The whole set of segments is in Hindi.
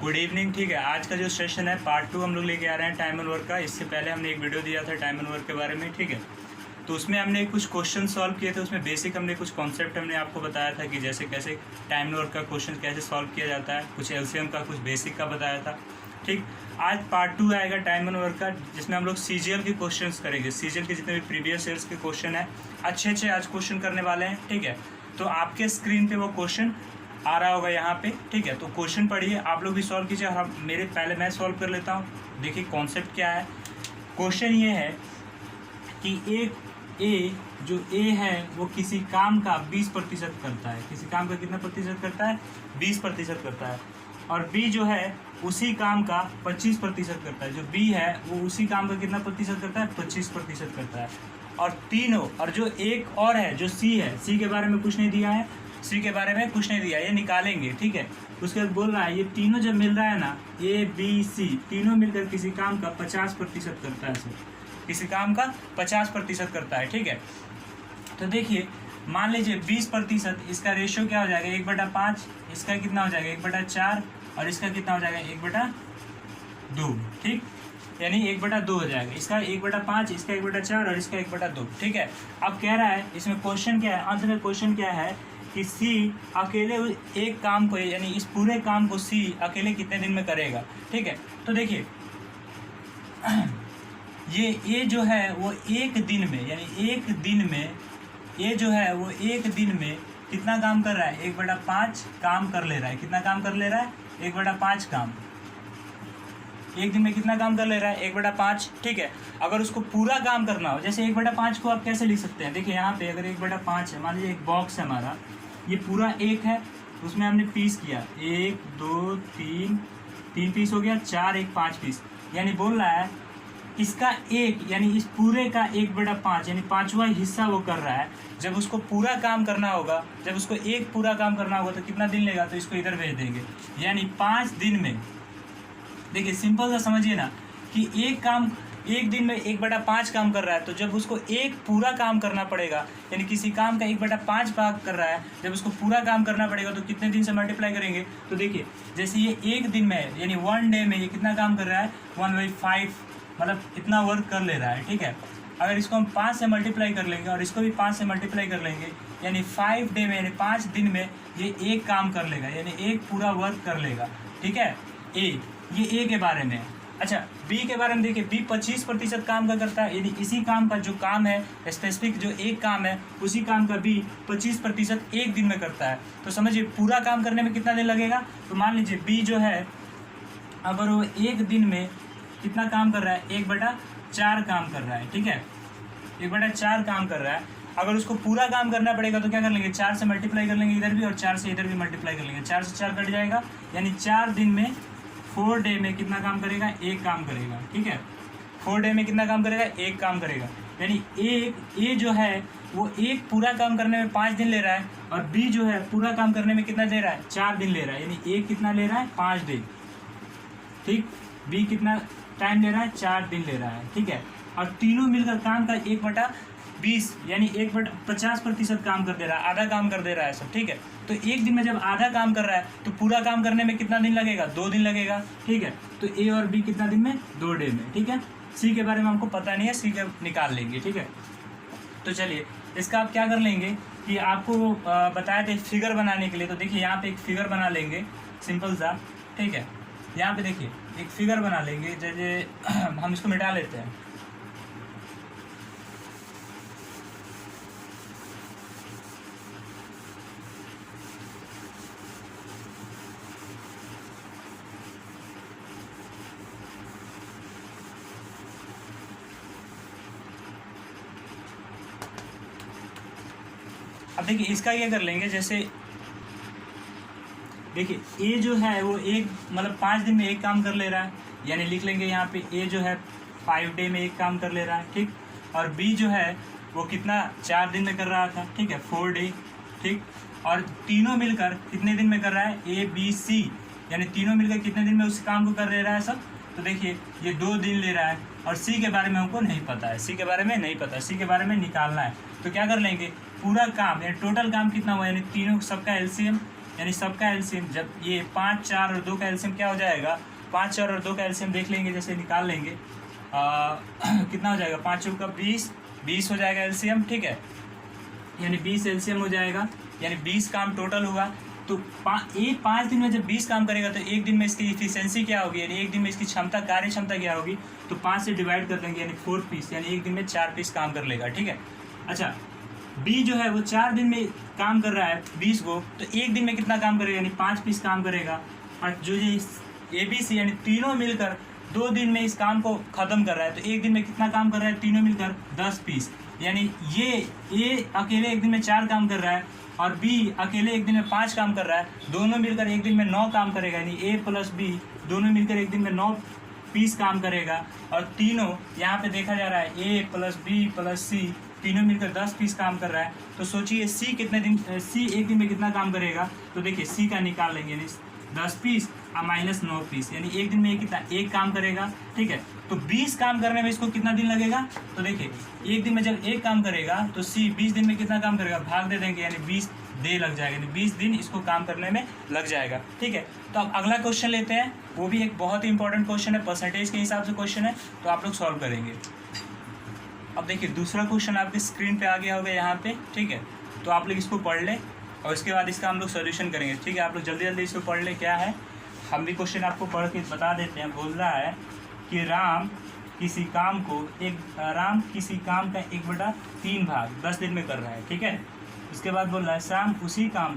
Good evening. ठीक है, आज का जो सेशन है पार्ट 2 हम लोग लेके आ रहे हैं टाइम एंड वर्क का। इससे पहले हमने एक वीडियो दिया था टाइम एंड वर्क के बारे में। ठीक है, तो उसमें हमने कुछ क्वेश्चन सॉल्व किए थे। उसमें बेसिक हमने कुछ कॉन्सेप्ट हमने आपको बताया था कि जैसे कैसे टाइम एंड वर्क का क्वेश्चन कैसे सॉल्व किया जाता है, कुछ एलसीएम का कुछ बेसिक का बताया था। ठीक, आज पार्ट 2 आएगा टाइम एंड वर्क का, जिसमें हम लोग सीजीएल के क्वेश्चंस करेंगे। सीजीएल के जितने भी प्रीवियस ईयर्स के क्वेश्चन है अच्छे आज क्वेश्चन करने वाले हैं। ठीक है, तो आपके स्क्रीन पे वो क्वेश्चन आ रहा होगा यहाँ पे। ठीक है, तो क्वेश्चन पढ़िए, आप लोग भी सॉल्व कीजिए। हम पहले मैं सॉल्व कर लेता हूँ। देखिए कॉन्सेप्ट क्या है। क्वेश्चन ये है कि ए है वो किसी काम का 20% करता है। किसी काम का कितना प्रतिशत करता है? 20% करता है। और बी जो है उसी काम का 25% करता है। जो बी है वो उसी काम का कितना प्रतिशत करता है? 25% करता है। और तीनों, और जो एक और है जो सी है, सी के बारे में कुछ नहीं दिया है, सी के बारे में कुछ नहीं दिया, ये निकालेंगे। ठीक है, उसके बाद बोल रहा है ये तीनों जब मिल रहा है ना, ए बी सी तीनों मिलकर किसी काम का 50% करता है। सर किसी काम का 50% करता है। ठीक है, तो देखिए मान लीजिए 20%, इसका रेशियो क्या हो जाएगा? 1/5। इसका कितना हो जाएगा? 1/4। और इसका कितना हो जाएगा? 1/2। ठीक, यानी 1/2 हो जाएगा। इसका 1/5, इसका 1/4 और इसका 1/2। ठीक है, अब कह रहा है इसमें क्वेश्चन क्या है, अंत में क्वेश्चन क्या है कि सी अकेले एक काम को, यानी इस पूरे काम को सी अकेले कितने दिन में करेगा। ठीक है, तो देखिए ये जो है वो एक दिन में, यानी एक दिन में ये जो है वो एक दिन में कितना काम कर रहा है? 1/5 काम कर ले रहा है। कितना काम कर ले रहा है? 1/5 काम। एक दिन में कितना काम कर ले रहा है? 1/5। ठीक है, अगर उसको पूरा काम करना हो, जैसे 1/5 को आप कैसे लिख सकते हैं? देखिए यहाँ पे अगर 1/5 है, मान लीजिए एक बॉक्स है हमारा, ये पूरा एक है, उसमें हमने पीस किया 1 2 3 पीस हो गया, 4 1 5 पीस। यानी बोल रहा है इसका एक, यानी इस पूरे का 1/5 यानी 5वां हिस्सा वो कर रहा है। जब उसको पूरा काम करना होगा, जब उसको एक पूरा काम करना होगा तो कितना दिन लेगा? तो इसको इधर भेज देंगे, यानी 5 दिन में। देखिए सिंपल सा समझिए ना कि एक काम एक दिन में 1/5 काम कर रहा है, तो जब उसको एक पूरा काम करना पड़ेगा, यानी किसी काम का 1/5 भाग कर रहा है, जब उसको पूरा काम करना पड़ेगा तो कितने दिन से मल्टीप्लाई करेंगे? तो देखिए जैसे ये एक दिन में है, यानी 1 डे में ये कितना काम कर रहा है? 1/5, मतलब इतना वर्क कर ले रहा है। ठीक है, अगर इसको हम 5 से मल्टीप्लाई कर लेंगे और इसको भी 5 से मल्टीप्लाई कर लेंगे, यानी 5 डे में, यानी 5 दिन में ये एक काम कर लेगा, यानी एक पूरा वर्क कर लेगा। ठीक है, ये ए के बारे में है। अच्छा, बी के बारे में देखिए, बी 25% काम का करता है, यानी इसी काम का जो काम है, स्पेसिफिक जो एक काम है, उसी काम का बी 25% एक दिन में करता है। तो समझिए पूरा काम करने में कितना दिन लगेगा? तो मान लीजिए बी जो है अगर वो एक दिन में कितना काम कर रहा है? 1/4 काम कर रहा है। ठीक है, 1/4 काम कर रहा है। अगर उसको पूरा काम करना पड़ेगा तो क्या कर लेंगे? 4 से मल्टीप्लाई कर लेंगे इधर भी, और 4 से इधर भी मल्टीप्लाई कर लेंगे। 4 से 4 कट जाएगा, यानी 4 दिन में 4 डे में कितना काम करेगा? एक काम करेगा। ठीक है, 4 डे में कितना काम करेगा? एक काम करेगा। यानी ए जो है वो एक पूरा काम करने में 5 दिन ले रहा है, और बी जो है पूरा काम करने में कितना दे रहा है? 4 दिन ले रहा है। यानी ए कितना ले रहा है? 5 दिन। ठीक, बी कितना टाइम ले रहा है? 4 दिन ले रहा है। ठीक है, और तीनों मिलकर काम का 1/20 यानी 50% काम कर दे रहा है, आधा काम कर दे रहा है सब। ठीक है, तो एक दिन में जब आधा काम कर रहा है तो पूरा काम करने में कितना दिन लगेगा? 2 दिन लगेगा। ठीक है, तो ए और बी कितना दिन में? 2 डे में। ठीक है, सी के बारे में हमको पता नहीं है, सी के निकाल लेंगे। ठीक है, तो चलिए इसका आप क्या कर लेंगे कि आपको बताए थे फिगर बनाने के लिए। तो देखिए यहाँ पे एक फिगर बना लेंगे सिंपल सा। ठीक है, यहाँ पे देखिए एक फिगर बना लेंगे, जैसे हम इसको मिटा लेते हैं। अब देखिए इसका क्या कर लेंगे, जैसे देखिए ए जो है वो एक, मतलब 5 दिन में एक काम कर ले रहा है, यानी लिख लेंगे यहाँ पे ए जो है 5 डे में एक काम कर ले रहा है। ठीक, और बी जो है वो कितना 4 दिन में कर रहा था। ठीक है, 4 डे। ठीक, और तीनों मिलकर कितने दिन में कर रहा है? ए बी सी, यानी तीनों मिलकर कितने दिन में उस काम को कर ले रहा है सब? तो देखिए ये 2 दिन ले रहा है। और सी के बारे में हमको नहीं पता है, सी के बारे में नहीं पता, सी के बारे में निकालना है। तो क्या कर लेंगे? पूरा काम यानी टोटल काम कितना हुआ, यानी तीनों सबका एलसीएम यानी सबका एलसीएम, जब ये 5, 4 और 2 का एलसीएम क्या हो जाएगा, 5, 4 और 2 का एलसीएम देख लेंगे, जैसे निकाल लेंगे कितना हो जाएगा, 5 चौका 20 हो जाएगा एलसीएम, ठीक है, यानी 20 एलसीएम हो जाएगा, यानी 20 काम टोटल हुआ। तो 5 दिन में जब 20 काम करेगा तो एक दिन में इसकी इफिशिएंसी क्या होगी, यानी एक दिन में इसकी क्षमता, कार्य क्षमता क्या होगी, तो 5 से डिवाइड कर देंगे, यानी 4 पीस, यानी एक दिन में 4 पीस काम कर लेगा, ठीक है। अच्छा, बी जो है वो 4 दिन में काम कर रहा है 20 को, तो एक दिन में कितना काम करेगा, यानी 5 पीस काम करेगा। और जो ये ABC यानी तीनों मिलकर 2 दिन में इस काम को ख़त्म कर रहा है, तो एक दिन में कितना काम कर रहा है, तीनों मिलकर 10 पीस, यानी ये A अकेले एक दिन में 4 काम कर रहा है और B अकेले एक दिन में 5 काम कर रहा है, दोनों मिलकर एक दिन में 9 काम करेगा, यानी A प्लस B दोनों मिलकर एक दिन में 9 पीस काम करेगा। और तीनों यहाँ पे देखा जा रहा है A plus B plus C तीनों मिलकर 10 पीस काम कर रहा है। तो सोचिए C कितने दिन, C एक दिन में कितना काम करेगा, तो देखिए C का निकाल लेंगे, यानी 10 पीस और माइनस 9 पीस, यानी एक दिन में कितना, एक काम करेगा, ठीक है। तो 20 काम करने में इसको कितना दिन लगेगा, तो देखिए एक दिन में जब एक काम करेगा तो C 20 दिन में कितना काम करेगा, भाग दे देंगे, यानी 20 डे लग जाएगा, यानी 20 दिन इसको काम करने में लग जाएगा, ठीक है। तो अब अगला क्वेश्चन लेते हैं, वो भी एक बहुत ही इंपॉर्टेंट क्वेश्चन है, परसेंटेज के हिसाब से क्वेश्चन है, तो आप लोग सॉल्व करेंगे। अब देखिए दूसरा क्वेश्चन आपके स्क्रीन पे आ गया होगा यहाँ पे, ठीक है। तो आप लोग इसको पढ़ लें और उसके बाद इसका हम लोग सोल्यूशन करेंगे, ठीक है। आप लोग जल्दी जल्दी इसको पढ़ लें, क्या है, हम भी क्वेश्चन आपको पढ़ के बता देते हैं। बोल रहा है कि राम किसी काम का 1/3 भाग 10 दिन में कर रहा है, ठीक है। उसके बाद बोल रहा है श्याम उसी काम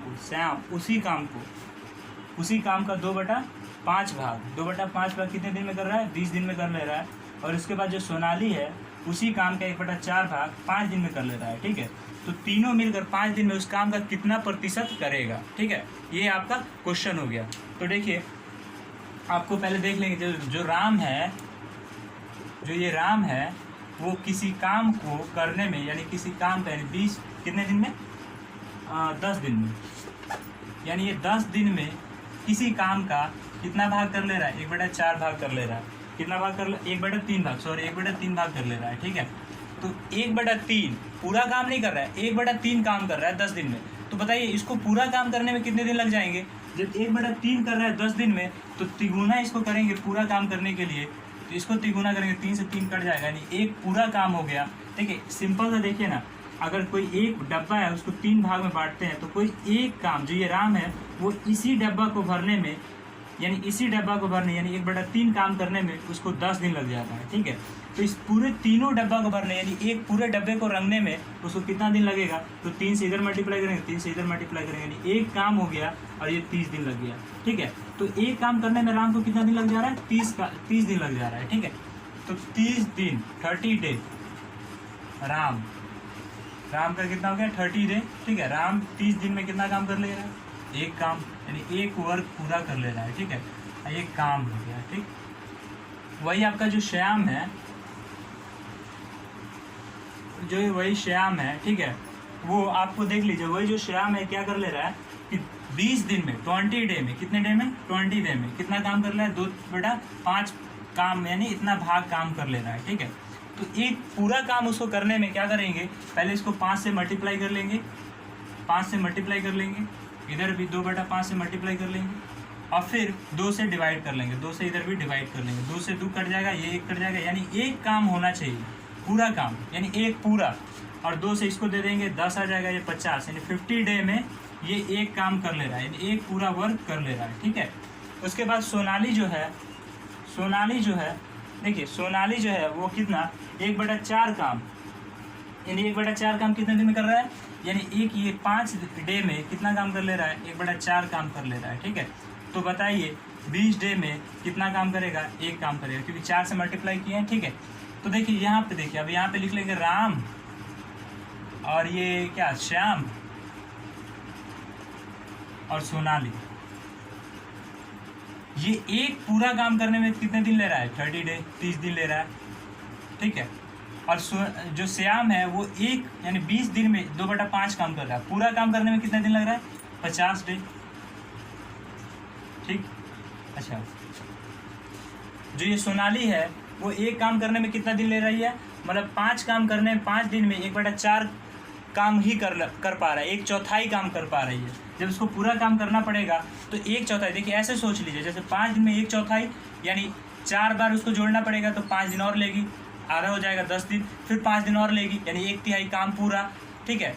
का 2/5 भाग कितने दिन में कर रहा है, 20 दिन में कर ले रहा है। और उसके बाद जो सोनाली है उसी काम का 1/4 भाग 5 दिन में कर ले रहा है, ठीक है। तो तीनों मिलकर 5 दिन में उस काम का कितना प्रतिशत करेगा, ठीक है। ये आपका क्वेश्चन हो गया। तो देखिए आपको पहले देख लेंगे, जो राम है वो किसी काम को करने में, यानी किसी काम का, यानी 20 कितने दिन में, 10 दिन में, यानी ये 10 दिन में किसी काम का कितना भाग कर ले रहा है, 1/4 भाग कर ले रहा है। कितना भाग कर ले, 1/3 भाग कर ले रहा है, ठीक है। तो 1/3 पूरा काम नहीं कर रहा है, 1/3 काम कर रहा है 10 दिन में। तो बताइए इसको पूरा काम करने में कितने दिन लग जाएंगे, जब 1/3 कर रहा है 10 दिन में, तो तिगुना इसको करेंगे पूरा काम करने के लिए, तो इसको तिगुना करेंगे, 3 से 3 कट जाएगा, यानी एक पूरा काम हो गया। देखिए सिंपल सा देखिए ना, अगर कोई एक डब्बा है उसको 3 भाग में बांटते हैं, तो कोई एक काम, जो ये राम है वो इसी डब्बा को भरने में, यानी 1/3 काम करने में उसको 10 दिन लग जाता है, ठीक है। तो इस पूरे तीनों डब्बा को भरने, यानी एक पूरे डब्बे को रंगने में उसको कितना दिन लगेगा, तो 3 से इधर मल्टीप्लाई करेंगे, 3 से इधर मल्टीप्लाई करेंगे, यानी एक काम हो गया और ये 30 दिन लग गया, ठीक है। तो एक काम करने में राम को कितना दिन लग जा रहा है, 30 दिन लग जा रहा है, ठीक है। तो 30 दिन 30 डे राम का कितना हो गया, 30 डे, ठीक है। राम 30 दिन में कितना काम कर ले रहा है, एक काम, यानी एक वर्क पूरा कर ले रहा है, ठीक है। एक काम हो गया, ठीक। वही आपका जो श्याम है, ठीक है, वो आपको देख लीजिए, वही जो श्याम है क्या कर ले रहा है कि 20 दिन में, 20 डे में, कितने डे में, 20 डे में कितना काम कर रहा है, 2/5 काम, यानी इतना भाग काम कर ले रहा है, ठीक है। तो एक पूरा काम उसको करने में क्या करेंगे, पहले इसको 5 से मल्टीप्लाई कर लेंगे, इधर भी 2/5 से मल्टीप्लाई कर लेंगे, और फिर 2 से डिवाइड कर लेंगे, 2 से इधर भी डिवाइड कर लेंगे, 2 से 2 कट जाएगा, ये 1 कट जाएगा, यानी एक काम होना चाहिए पूरा काम, यानी एक पूरा, और 2 से इसको दे देंगे 10 आ जाएगा, ये 50, यानी 50 डे में ये एक काम कर ले रहा है, यानी एक पूरा वर्क कर ले रहा है, ठीक है। उसके बाद सोनाली जो है देखिए सोनाली जो है वो कितना, 1/4 काम, यानी 1/4 काम कितने दिन में कर रहा है, यानी ये 5 डे में कितना काम कर ले रहा है, 1/4 काम कर ले रहा है, ठीक है। तो बताइए 20 डे में कितना काम करेगा, एक काम करेगा, क्योंकि 4 से मल्टीप्लाई किए हैं, ठीक है। तो देखिए यहाँ पे, देखिए अब यहाँ पे लिख लेंगे राम और ये क्या, श्याम और सोनाली, ये एक पूरा काम करने में कितने दिन ले रहा है, 30 डे, 30 दिन ले रहा है, ठीक है। और जो श्याम है वो एक, यानी 20 दिन में 2/5 काम कर रहा है, पूरा काम करने में कितने दिन लग रहा है, 50 डे, ठीक। अच्छा, जो ये सोनाली है वो एक काम करने में कितना दिन ले रही है, मतलब 5 काम करने में 5 दिन में 1/4 काम ही कर पा रहा है, 1/4 काम कर पा रही है। जब इसको पूरा काम करना पड़ेगा तो 1/4, देखिए ऐसे सोच लीजिए, जैसे 5 दिन में 1/4 यानी 4 बार उसको जोड़ना पड़ेगा, तो 5 दिन और लेगी, आधा हो जाएगा 10 दिन, फिर 5 दिन और लेगी, यानी 1/3 काम पूरा। ठीक है,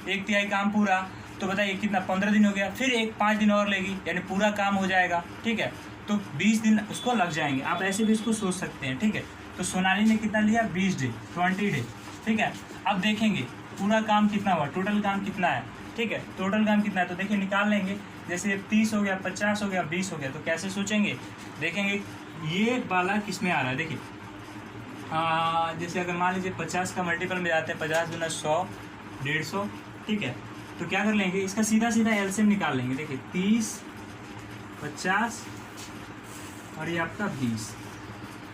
1/3 काम पूरा, तो बताइए कितना, 15 दिन हो गया, फिर 5 दिन और लेगी, यानी पूरा काम हो जाएगा। ठीक है, तो 20 दिन उसको लग जाएंगे। आप ऐसे भी इसको सोच सकते हैं। ठीक है, तो सोनाली ने कितना लिया, 20 डे, 20 डे। ठीक है, अब देखेंगे पूरा काम कितना हुआ, टोटल काम कितना है। ठीक है, टोटल काम कितना है, तो देखिए निकाल लेंगे। जैसे 30 हो गया, 50 हो गया, 20 हो गया, तो कैसे सोचेंगे, देखेंगे ये वाला किस में आ रहा है। देखिए जैसे अगर मान लीजिए 50 का मल्टीपल में जाते हैं, 50 गुना 100, 150। ठीक है, तो क्या कर लेंगे, इसका सीधा एलसीएम निकाल लेंगे। देखिए 30, 50 और ये आपका 20,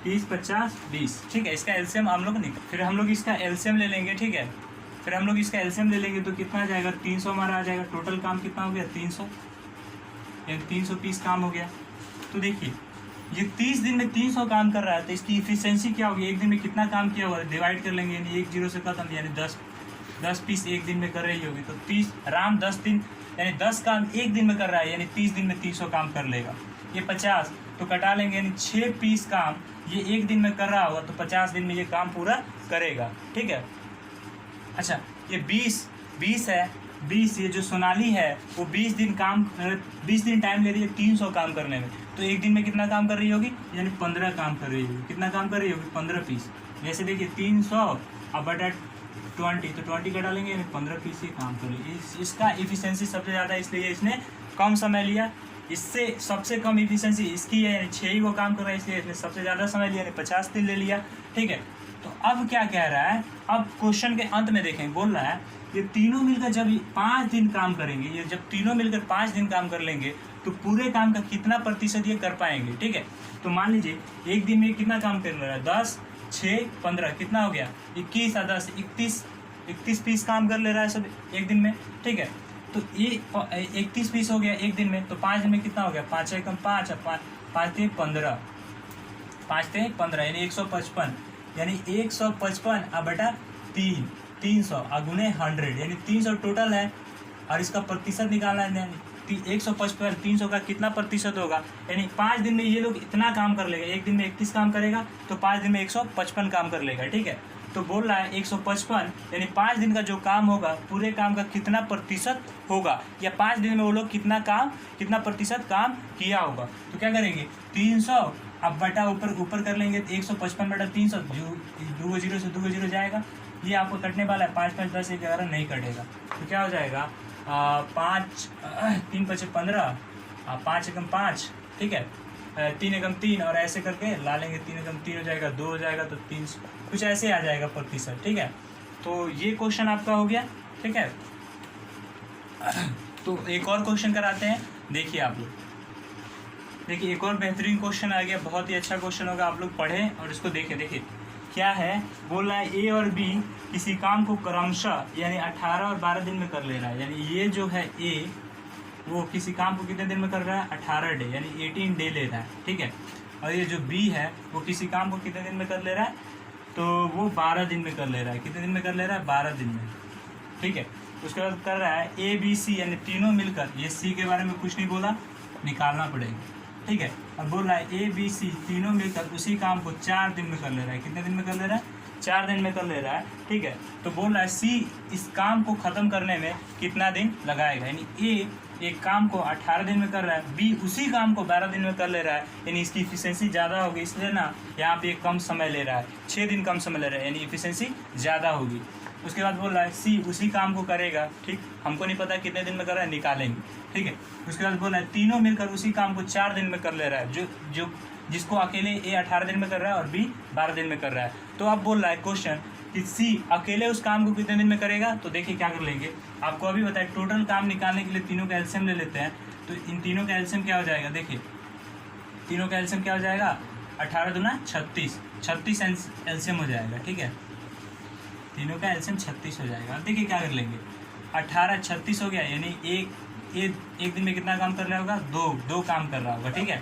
30, 50, 20। ठीक है, इसका एलसीएम हम लोग निकाल, फिर हम लोग इसका एलसीएम ले लेंगे। ठीक है, फिर हम लोग इसका एलसीएम ले लेंगे, तो कितना आ जाएगा, 300 हमारा आ जाएगा। टोटल काम कितना हो गया, 300, यानी 300 पीस काम हो गया। तो देखिए ये 30 दिन में 300 काम कर रहा है, तो इसकी इफिशिएंसी क्या होगी, एक दिन में कितना काम किया हुआ है, डिवाइड कर लेंगे, यानी 1 0 से खत्म, यानी 10 पीस एक दिन में कर रही होगी। तो 30 आराम 10 दिन, यानी 10 काम एक दिन में कर रहा है, यानी 30 दिन में 300 काम कर लेगा। ये 50 तो कटा लेंगे, यानी 6 पीस काम ये एक दिन में कर रहा होगा, तो 50 दिन में ये काम पूरा करेगा। ठीक है, अच्छा ये 20 है, 20 ये जो सोनाली है वो 20 दिन टाइम ले रही है 300 काम करने में, तो एक दिन में कितना काम कर रही होगी, यानी 15 काम कर रही होगी। कितना काम कर रही होगी, 15 पीस। जैसे देखिए 300 अब बटा 20, तो 20 कटा लेंगे, यानी 15 पीस ही काम कर रही। इसका इफिशिएंसी सबसे ज़्यादा, इसलिए इसने कम समय लिया। इससे सबसे कम इफिशिएंसी इसकी है, यानी 6 ही वो काम कर रहा है, इसलिए इसने सबसे ज़्यादा समय लिया, यानी 50 दिन ले लिया। ठीक है, तो अब क्या कह रहा है, अब क्वेश्चन के अंत में देखें, बोल रहा है ये तीनों मिलकर जब 5 दिन काम करेंगे, ये जब तीनों मिलकर 5 दिन काम कर लेंगे, तो पूरे काम का कितना प्रतिशत ये कर पाएंगे। ठीक है, तो मान लीजिए एक दिन में कितना काम कर रहा है, 10, 6, 15, कितना हो गया, 21 और 10, 31 पीस काम कर ले रहा है सब एक दिन में। ठीक है, तो ये 31 पीस हो गया एक दिन में, तो 5 दिन में कितना हो गया, 5 एकम 5, 5 × 15, 5 × 15 यानी 155, यानी 155 अब बटा 300 अगुने 100, यानी 300 टोटल है, और इसका प्रतिशत निकालना है, यानी 155 300 का कितना प्रतिशत होगा, यानी 5 दिन में ये लोग इतना काम कर लेगा। एक दिन में 31 काम करेगा, तो 5 दिन में 155 काम कर लेगा। ठीक है, तो बोल रहा है 155, यानी 5 दिन का जो काम होगा पूरे काम का कितना प्रतिशत होगा, या 5 दिन में वो लोग कितना प्रतिशत काम किया होगा। तो क्या करेंगे, 300 अब बटा ऊपर कर लेंगे, 155 बटा 300, 2 0 से 2 0 जाएगा, ये आपको कटने वाला है, 5 5 10 11 नहीं कटेगा, तो क्या हो जाएगा, 5 3 5 15, 5 एकम 5। ठीक है, 3 एकम 3, और ऐसे करके ला लेंगे, 3 एकम 3 हो जाएगा, 2 हो जाएगा, तो 300 कुछ ऐसे आ जाएगा प्रतिशत। ठीक है, तो ये क्वेश्चन आपका हो गया। ठीक है, तो एक और क्वेश्चन कराते हैं, देखिए आप लोग, देखिए एक और बेहतरीन क्वेश्चन आ गया, बहुत ही अच्छा क्वेश्चन होगा, आप लोग पढ़ें और इसको देखें। देखिए क्या है, बोल रहा है ए और बी किसी काम को क्रमशः यानी 18 और 12 दिन में कर ले रहा है, यानी ये जो है ए वो किसी काम को कितने दिन में कर रहा है, 18 डे, यानी 18 डे ले रहा है। ठीक है, और ये जो बी है वो किसी काम को कितने दिन में कर ले रहा है, तो वो 12 दिन में कर ले रहा है। कितने दिन में कर ले रहा है, 12 दिन में। ठीक है, उसके बाद कर रहा है ए बी सी, यानी तीनों मिलकर, ये सी के बारे में कुछ नहीं बोला, निकालना पड़ेगा। ठीक है, और बोल रहा है ए बी सी तीनों मिलकर उसी काम को 4 दिन में कर ले रहा है। कितने दिन में कर ले रहा है, 4 दिन में कर ले रहा है। ठीक है, तो बोल रहा है सी इस काम को ख़त्म करने में कितना दिन लगाएगा, यानी ए एक काम को 18 दिन में कर रहा है, बी उसी काम को 12 दिन में कर ले रहा है, यानी इसकी इफिशिएंसी ज़्यादा होगी, इसलिए ना यहाँ पे कम समय ले रहा है, 6 दिन कम समय ले रहा है, यानी इफिशिएंसी ज़्यादा होगी। उसके बाद बोल रहा है सी उसी काम को करेगा। ठीक, हमको नहीं पता कितने दिन में कर रहा है, निकालेंगे। ठीक है, उसके बाद बोल रहा है तीनों मिलकर उसी काम को 4 दिन में कर ले रहा है, जो जिसको अकेले ए 18 दिन में कर रहा है और बी 12 दिन में कर रहा है। तो अब बोल रहा है क्वेश्चन कि सी अकेले उस काम को कितने दिन में करेगा, तो देखिए क्या कर लेंगे, आपको अभी बताया टोटल काम निकालने के लिए तीनों का एलसीएम ले लेते हैं। तो इन तीनों का एलसीएम क्या हो जाएगा, देखिए तीनों का एलसीएम क्या हो जाएगा, 18 दूना 36 एलसीएम हो जाएगा। ठीक है, तीनों का एलसीएम 36 हो जाएगा। अब देखिए क्या कर लेंगे, 18 36 हो गया, यानी एक दिन में कितना काम कर रहा होगा, दो काम कर रहा होगा। ठीक है,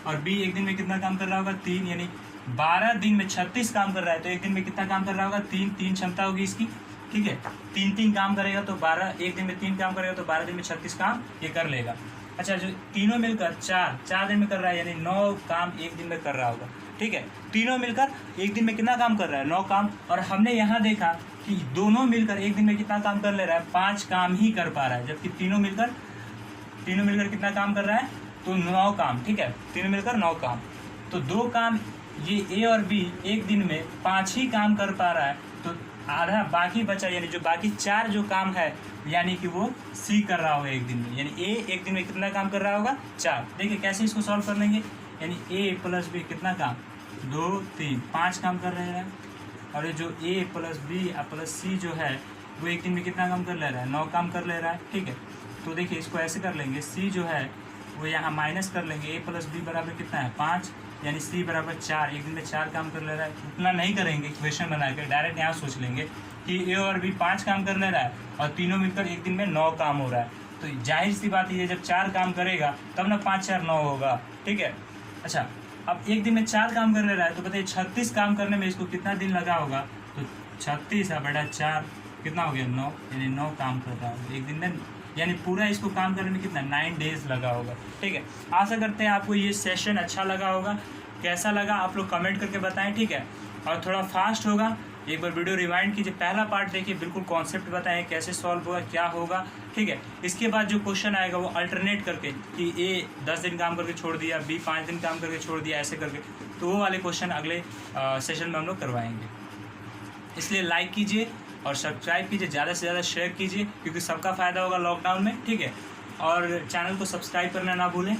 और बी एक दिन में कितना काम कर रहा होगा, 3, यानी 12 दिन में 36 काम कर रहा है, तो एक दिन में कितना काम कर रहा होगा, 3 क्षमता होगी इसकी। ठीक है। 3 काम करेगा तो 12, एक दिन में 3 काम करेगा तो 12 दिन में 36 काम ये कर लेगा। अच्छा, जो तीनों मिलकर 4 दिन में कर रहा है, यानी 9 काम एक दिन में कर रहा होगा, ठीक है। तीनों मिलकर एक दिन में कितना काम कर रहा है, 9 काम। और हमने यहाँ देखा कि दोनों मिलकर एक दिन में कितना काम कर ले रहा है, 5 काम ही कर पा रहा है, जबकि तीनों मिलकर कितना काम कर रहा है, तो 9 काम, ठीक है। तीनों मिलकर 9 काम, तो 2 काम ये ए और बी एक दिन में 5 ही काम कर पा रहा है, तो आधा बाकी बचा, यानी जो बाकी 4 जो काम है, यानी कि वो सी कर रहा होगा एक दिन में। यानी ए एक दिन में कितना काम कर रहा होगा, 4। देखिए कैसे इसको सॉल्व कर लेंगे, यानी ए प्लस बी कितना काम, 2 3 5 काम कर रहे हैं। और ये जो ए प्लस बी प्लस सी जो है वो एक दिन में कितना काम कर ले रहा है, 9 काम कर ले रहा है, ठीक है। तो देखिए इसको ऐसे कर लेंगे, सी जो है वो यहाँ माइनस कर लेंगे, ए प्लस बी बराबर कितना है, 5, यानी सी बराबर 4, एक दिन में 4 काम कर ले रहा है। उतना नहीं करेंगे इक्वेशन बना के, डायरेक्ट यहाँ सोच लेंगे कि ए और बी 5 काम कर ले रहा है और तीनों मिलकर एक दिन में 9 काम हो रहा है। तो जाहिर सी बात है, जब 4 काम करेगा तब ना 5 4 9 होगा, ठीक है। अच्छा, अब एक दिन में 4 काम कर ले रहा है, तो बताइए 36 काम करने में इसको कितना दिन लगा होगा, तो 36/4 कितना हो गया, 9, यानी 9 काम कर रहा है एक दिन में, यानी पूरा इसको काम करने में कितना 9 डेज लगा होगा, ठीक है। आशा करते हैं आपको ये सेशन अच्छा लगा होगा। कैसा लगा आप लोग कमेंट करके बताएं, ठीक है। और थोड़ा फास्ट होगा, एक बार वीडियो रिवाइंड कीजिए, पहला पार्ट देखिए, बिल्कुल कॉन्सेप्ट बताएं कैसे सॉल्व होगा, क्या होगा, ठीक है। इसके बाद जो क्वेश्चन आएगा वो अल्टरनेट करके, कि ए 10 दिन काम करके छोड़ दिया, बी 5 दिन काम करके छोड़ दिया, ऐसे करके, तो वो वाले क्वेश्चन अगले सेशन में हम लोग करवाएंगे। इसलिए लाइक कीजिए और सब्सक्राइब कीजिए, ज़्यादा से ज़्यादा शेयर कीजिए, क्योंकि सबका फ़ायदा होगा लॉकडाउन में, ठीक है। और चैनल को सब्सक्राइब करना ना भूलें।